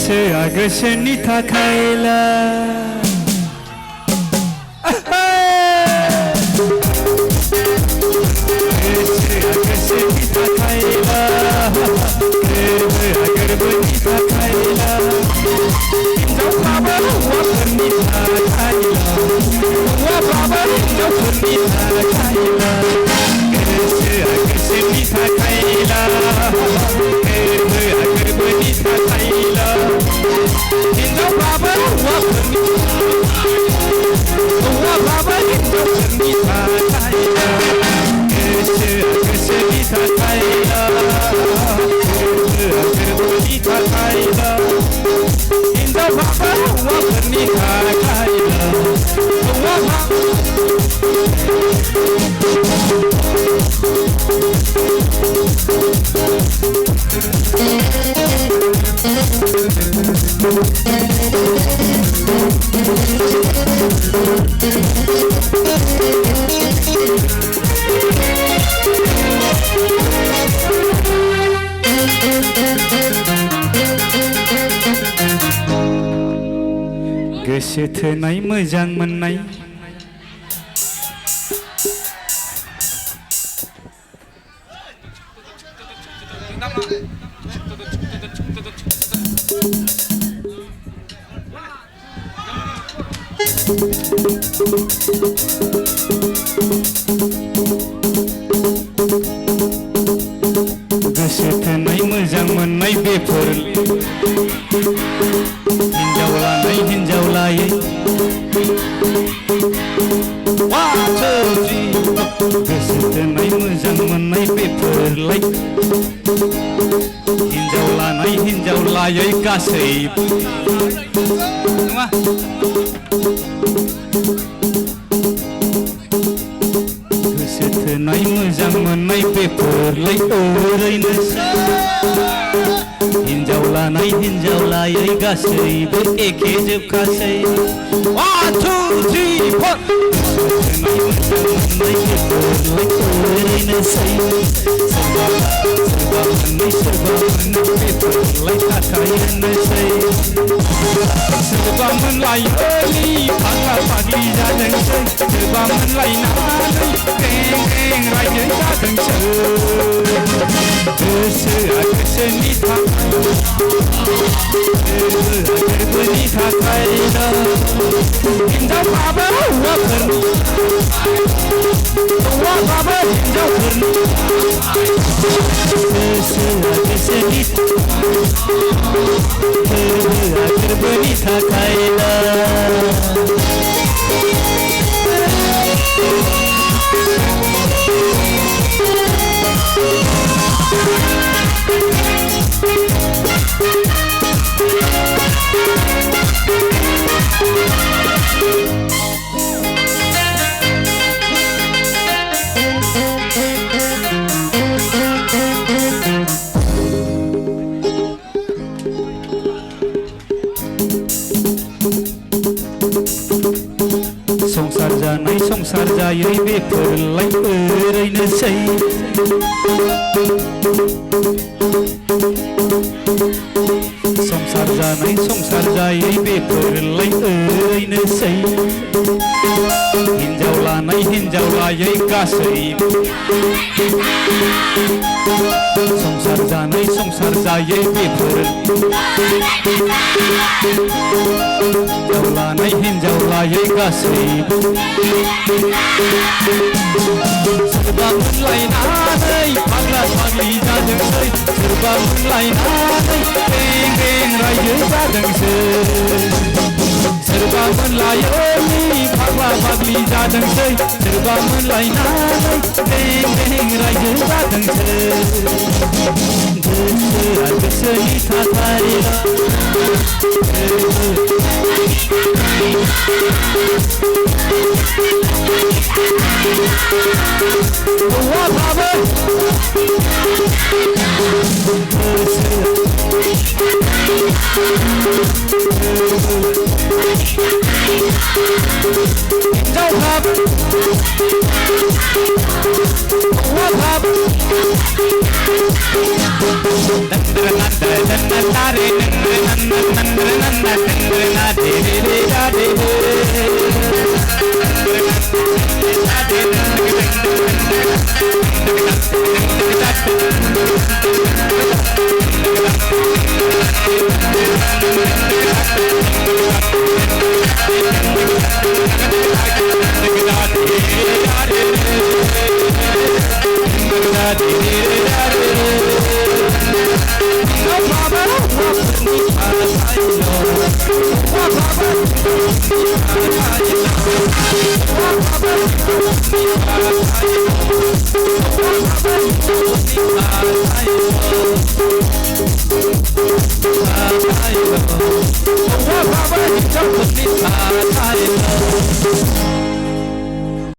गोसोआ गोसोनि थाखायला गोसोआ गोसोनि थाखायला गोरबोआ गोरबोनि थाखायला हिनजावफ्राबो हौवाफोरनि थाखायला हौवाफ्राबो हिनजावफोरनि थाखायला गोसोआ गोसोनि थाखायला गोरबोआ गोरबोनि थाखायला हिनजावफ्राबो हौवाफोरनि हौवाफ्राबो हिनजावफोरनि थाखायला गोसोआ गोसोनि थाखायला गोरबोआ गोरबोनि थाखायला हिनजावफ्राबो हौवाफोरनि थाखायला गोसो थोनाय मोजां मोननाय गोसो थोनाय मोजां मोननाय बेफोर हिनजाव लानाय हिनजाव लायै गोसो थोनाय मोजां मोननाय बेफोरलाय हिनजाव लानाय हिनजाव लायै गासैबो नङा गोसो थोनाय मोजां मोननाय बेफोरलाय ओरैनोसै हिनजाव लानाय हिनजाव लायै गासैबो एखे जोबखासै 1 2 3 4 थोनाय मोजां मोननाय बेफोरलाय ओरैनोसै सोरबा मोननै सोरबा मोननै बेफोरलाय थाखायोनोसै सोरबा मोनलायैनि फाग्ला फाग्लि जादोंसै सोरबा मोनलायनानै गें गें रायजो जादोंसै गोसोआ गोसोनि थाखाय गोरबोआ गोरबोनि थाखायला हिनजावफ्राबो हौवाफोरनि हौवाफ्राबो हिनजावफोरनि गोसोआ गोसोनि गोरबोआ गोरबोनि थाखायला संसार जानाय संसार जायै बेफोरलाय ओरैनोसै संसार जानाय संसार जायै बेफोरलाय ओरैनोसै हिनजाव लानाय हिनजाव लायै गासैबो संसार जानाय संसार जायै बेफोर हिनजाव लानाय हिनजाव लायै गासैबो सोरबा मोनलायनानै फाग्ला फाग्लि जादोंसै सोरबा मोनलायनानै गें गें रायजो जादोंसै सोरबा मोनलायैनि फाग्ला फाग्लि जादोंसै सोरबा मोनलायनानै गें गें रायजो जादोंसै गोसोआ गोसोनि थाखायला हौवाफ्राबो เจ้าภาพหัวภาพนันเดนันเดนันนันตาเรนันเดนันนันเดนันนันเดนันเดเดเดดาเดเด